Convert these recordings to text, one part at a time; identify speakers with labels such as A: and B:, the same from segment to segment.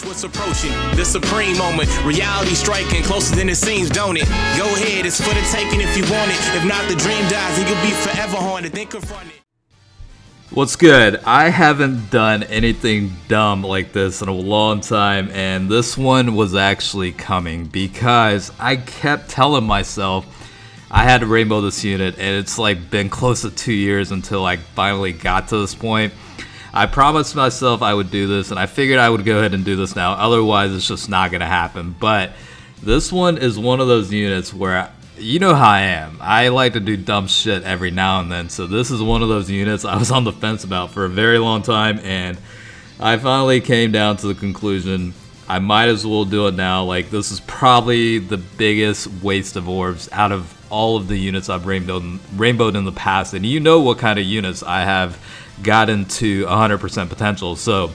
A: Watch what's approaching, the supreme moment. Reality striking closer than it seems, don't it? Go ahead, it's for the taking if you want it. If not, the dream dies and you'll be forever haunted. Then confront it.
B: What's good? I haven't done anything dumb like this in a long time, and this one was actually coming because I kept telling myself I had to rainbow this unit, and it's like been close to 2 years until I finally got to this point. I promised myself I would do this, and I figured I would go ahead and do this now, otherwise it's just not going to happen. But this one is one of those units where, you know how I am. I like to do dumb shit every now and then, so this is one of those units I was on the fence about for a very long time, and I finally came down to the conclusion I might as well do it now. Like, this is probably the biggest waste of orbs out of all of the units I've rainbowed in the past, and you know what kind of units I have gotten to 100% potential. So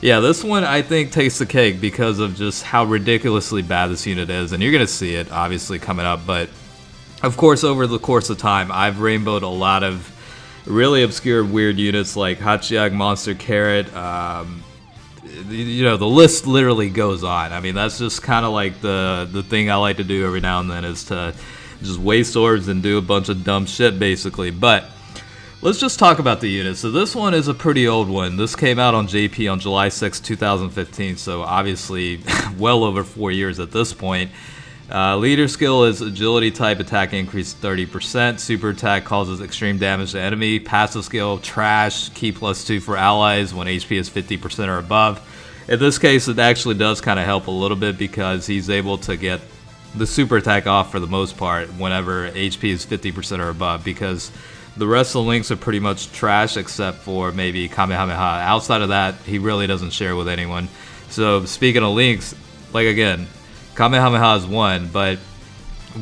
B: yeah, this one I think takes the cake because of just how ridiculously bad this unit is, and you're gonna see it obviously coming up. But of course, over the course of time, I've rainbowed a lot of really obscure weird units like Hachiag Monster Carrot. You know, the list literally goes on. I mean, that's just kind of like the thing I like to do every now and then, is to just waste orbs and do a bunch of dumb shit basically. But let's just talk about the unit. So this one is a pretty old one. This came out on JP on July 6, 2015, so obviously well over 4 years at this point. Leader skill is agility type, attack increase 30%. Super attack causes extreme damage to enemy. Passive skill, trash, Ki +2 for allies when HP is 50% or above. In this case, it actually does kind of help a little bit because he's able to get the super attack off for the most part whenever HP is 50% or above, because the rest of the links are pretty much trash except for maybe Kamehameha. Outside of that, he really doesn't share with anyone. So speaking of links, like again, Kamehameha is one, but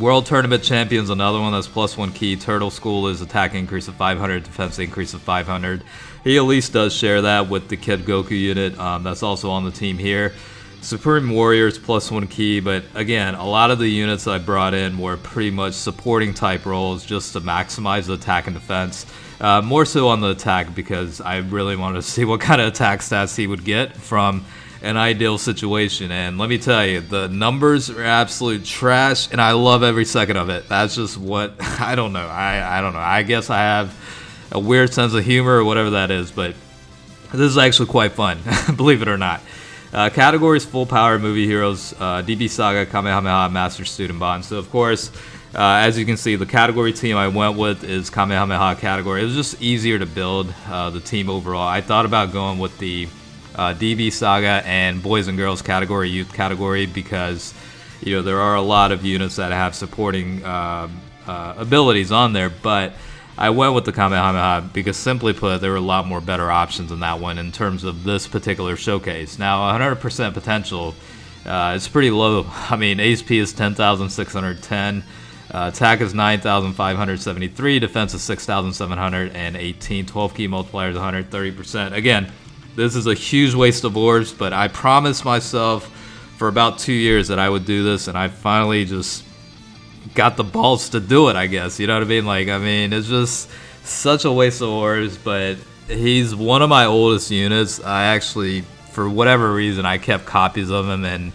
B: World Tournament Champion's another one that's +1 Ki. Turtle School is attack increase of 500, defense increase of 500. He at least does share that with the Kid Goku unit that's also on the team here. Supreme Warriors +1 Ki, but again, a lot of the units I brought in were pretty much supporting type roles just to maximize the attack and defense. More so on the attack because I really wanted to see what kind of attack stats he would get from an ideal situation. And let me tell you, the numbers are absolute trash, and I love every second of it. That's just what, I don't know. I don't know. I guess I have a weird sense of humor or whatever that is, but this is actually quite fun, believe it or not. Categories: full power movie heroes, DB Saga, Kamehameha, Master Student Bond. So of course, as you can see, the category team I went with is Kamehameha category. It was just easier to build the team overall. I thought about going with the DB Saga and Boys and Girls category, youth category, because you know there are a lot of units that have supporting abilities on there, but I went with the Kamehameha because, simply put, there were a lot more better options in that one in terms of this particular showcase. Now, 100% potential is pretty low. I mean, HP is 10,610, attack is 9,573, defense is 6,718, 12 Ki Multiplier is 130%. Again, this is a huge waste of orbs, but I promised myself for about 2 years that I would do this, and I finally just got the balls to do it, I guess. You know what I mean? Like, I mean, it's just such a waste of orbs, but he's one of my oldest units. I actually, for whatever reason, I kept copies of him and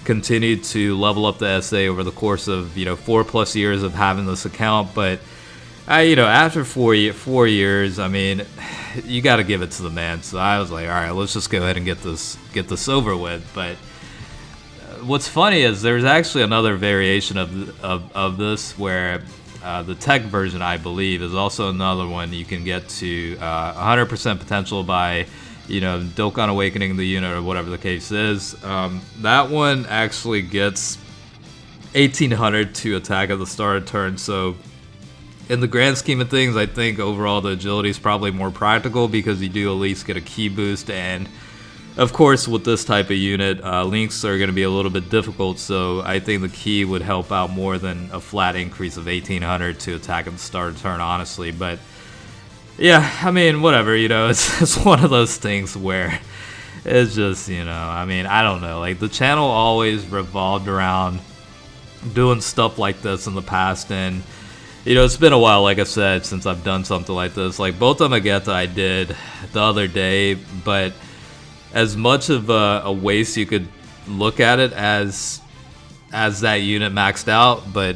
B: continued to level up the SA over the course of, 4+ years of having this account. But after 4 years, I mean, you got to give it to the man. So I was like, all right, let's just go ahead and get this over with. But what's funny is there's actually another variation of this where the tech version, I believe, is also another one you can get to 100% potential by, Dokkan Awakening the unit or whatever the case is. That one actually gets 1800 to attack at the start of turn. So in the grand scheme of things, I think overall the agility is probably more practical because you do at least get a Ki boost, and of course, with this type of unit, links are going to be a little bit difficult, so I think the Ki would help out more than a flat increase of 1800 to attack at the start of turn, honestly. But yeah, I mean, whatever, it's one of those things where it's just, I mean, I don't know. Like, the channel always revolved around doing stuff like this in the past, and it's been a while, like I said, since I've done something like this. Like, both of them I did the other day, but as much of a waste you could look at it as that unit maxed out, but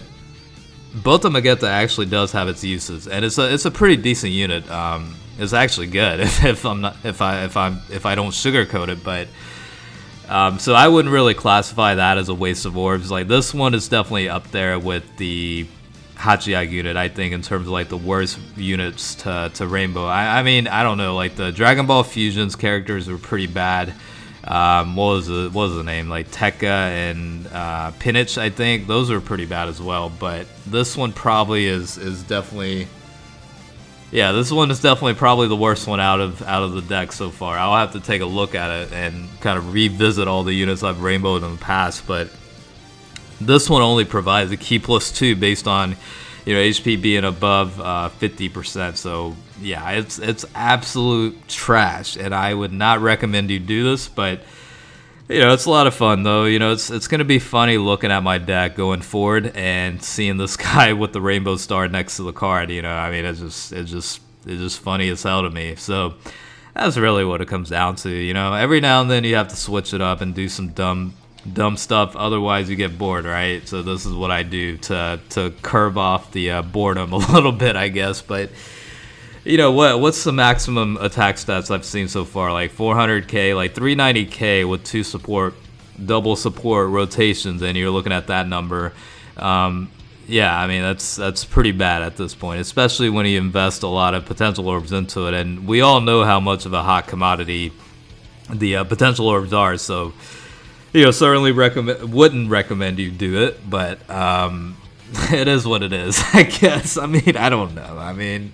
B: both of Magetta actually does have its uses, and it's a pretty decent unit. It's actually good if I don't sugarcoat it, but so I wouldn't really classify that as a waste of orbs. Like, this one is definitely up there with the Hachiag unit, I think, in terms of like the worst units to Rainbow. I mean, I don't know, like the Dragon Ball Fusions characters were pretty bad. What was the name? Like Tekka and Pinich, I think. Those were pretty bad as well. But this one probably is definitely, yeah, this one is definitely probably the worst one out of the deck so far. I'll have to take a look at it and kind of revisit all the units I've rainbowed in the past, but this one only provides a Ki +2 based on, HP being above 50%. So yeah, it's absolute trash, and I would not recommend you do this. But it's a lot of fun though. It's gonna be funny looking at my deck going forward and seeing this guy with the rainbow star next to the card. I mean, it's just funny as hell to me. So that's really what it comes down to. Every now and then you have to switch it up and do some dumb stuff, otherwise you get bored, right? So this is what I do to curb off the boredom a little bit, I guess. But what's the maximum attack stats I've seen so far? Like 400k, like 390k with double support rotations, and you're looking at that number. Yeah, I mean, that's pretty bad at this point, especially when you invest a lot of potential orbs into it, and we all know how much of a hot commodity the potential orbs are. So certainly wouldn't recommend you do it, but it is what it is, I guess. I mean, I don't know. I mean,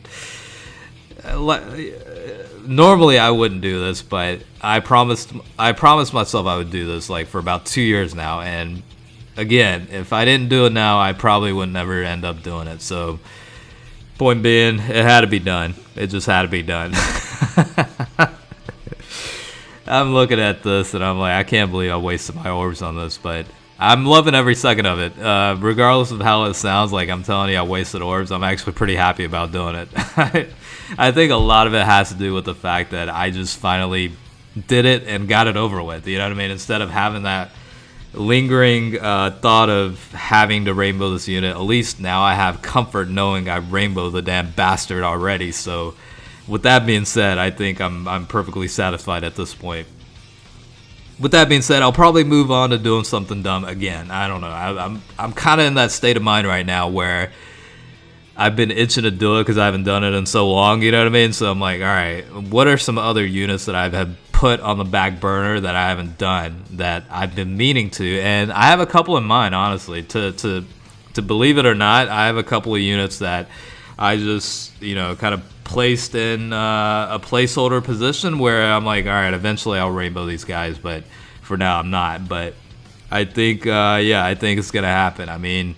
B: normally I wouldn't do this, but I promised myself I would do this like for about 2 years now, and again, if I didn't do it now, I probably would never end up doing it. So point being, it had to be done. It just had to be done. I'm looking at this and I'm like, I can't believe I wasted my orbs on this, but I'm loving every second of it. Regardless of how it sounds, like I'm telling you I wasted orbs, I'm actually pretty happy about doing it. I think a lot of it has to do with the fact that I just finally did it and got it over with. You know what I mean? Instead of having that lingering thought of having to rainbow this unit, at least now I have comfort knowing I rainbowed the damn bastard already. So with that being said, I think I'm perfectly satisfied at this point. With that being said, I'll probably move on to doing something dumb again. I don't know. I'm kind of in that state of mind right now where I've been itching to do it because I haven't done it in so long. You know what I mean? So I'm like, all right, what are some other units that I've had put on the back burner that I haven't done that I've been meaning to? And I have a couple in mind, honestly. To believe it or not, I have a couple of units that I just kind of placed in a placeholder position where I'm like, all right, eventually I'll rainbow these guys, but for now I'm not. But I think I think it's gonna happen. I mean,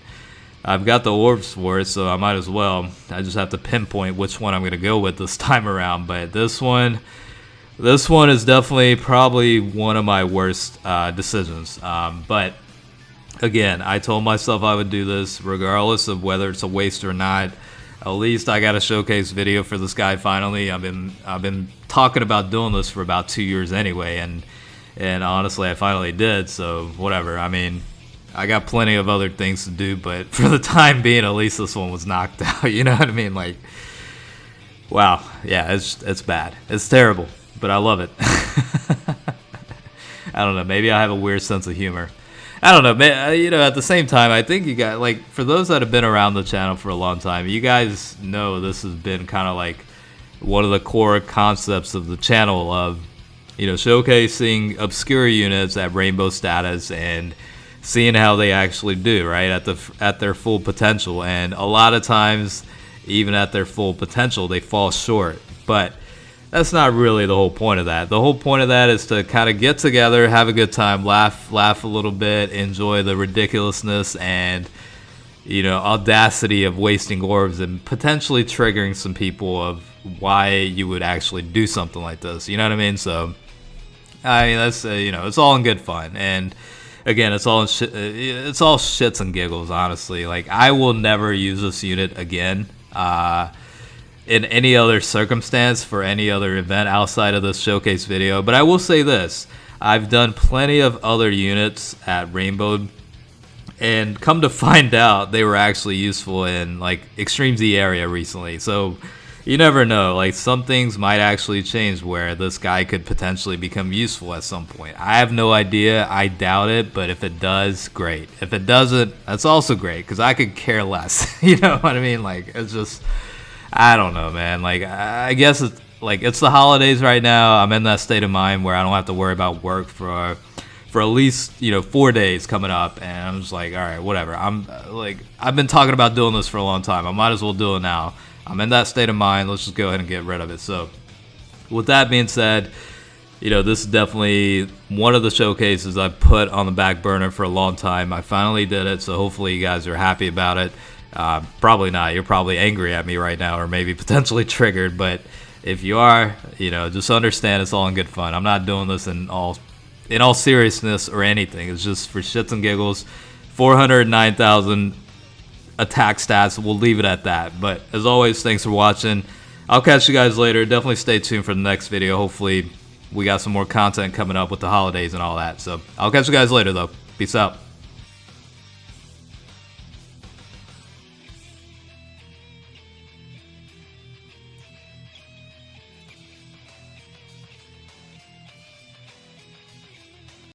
B: I've got the orbs for it, so I might as well. I just have to pinpoint which one I'm gonna go with this time around. But this one is definitely probably one of my worst decisions. But again, I told myself I would do this regardless of whether it's a waste or not. At least I got a showcase video for this guy finally. I've been talking about doing this for about 2 years anyway, and honestly I finally did, so whatever. I mean, I got plenty of other things to do, but for the time being, at least this one was knocked out. You know what I mean? Like, wow, yeah, it's bad. It's terrible, but I love it. I don't know, maybe I have a weird sense of humor. I don't know, man. At the same time, I think you guys, like, for those that have been around the channel for a long time, you guys know this has been kind of like one of the core concepts of the channel of, showcasing obscure units at rainbow status and seeing how they actually do, right, at their full potential. And a lot of times, even at their full potential, they fall short. But that's not really the whole point of that. The whole point of that is to kind of get together, have a good time, laugh a little bit, enjoy the ridiculousness and, audacity of wasting orbs and potentially triggering some people of why you would actually do something like this. You know what I mean? So, I mean, that's, it's all in good fun. And again, it's all shits and giggles, honestly. Like, I will never use this unit again. in any other circumstance for any other event outside of this showcase video. But I will say this, I've done plenty of other units at Rainbow, and come to find out they were actually useful in like Extreme Z area recently. So you never know, like some things might actually change where this guy could potentially become useful at some point. I have no idea, I doubt it, but if it does, great. If it doesn't, that's also great, because I could care less. You know what I mean? Like, it's just, I don't know, man. Like, I guess it's like, it's the holidays right now. I'm in that state of mind where I don't have to worry about work for at least, 4 days coming up, and I'm just like, all right, whatever. I'm like, I've been talking about doing this for a long time. I might as well do it now. I'm in that state of mind. Let's just go ahead and get rid of it. So with that being said, this is definitely one of the showcases I put on the back burner for a long time. I finally did it, so hopefully you guys are happy about it. Probably not. You're probably angry at me right now, or maybe potentially triggered, but if you are, just understand it's all in good fun. I'm not doing this in all seriousness or anything. It's just for shits and giggles. 409,000 attack stats. We'll leave it at that. But as always, thanks for watching. I'll catch you guys later. Definitely stay tuned for the next video. Hopefully we got some more content coming up with the holidays and all that. So I'll catch you guys later though. Peace out.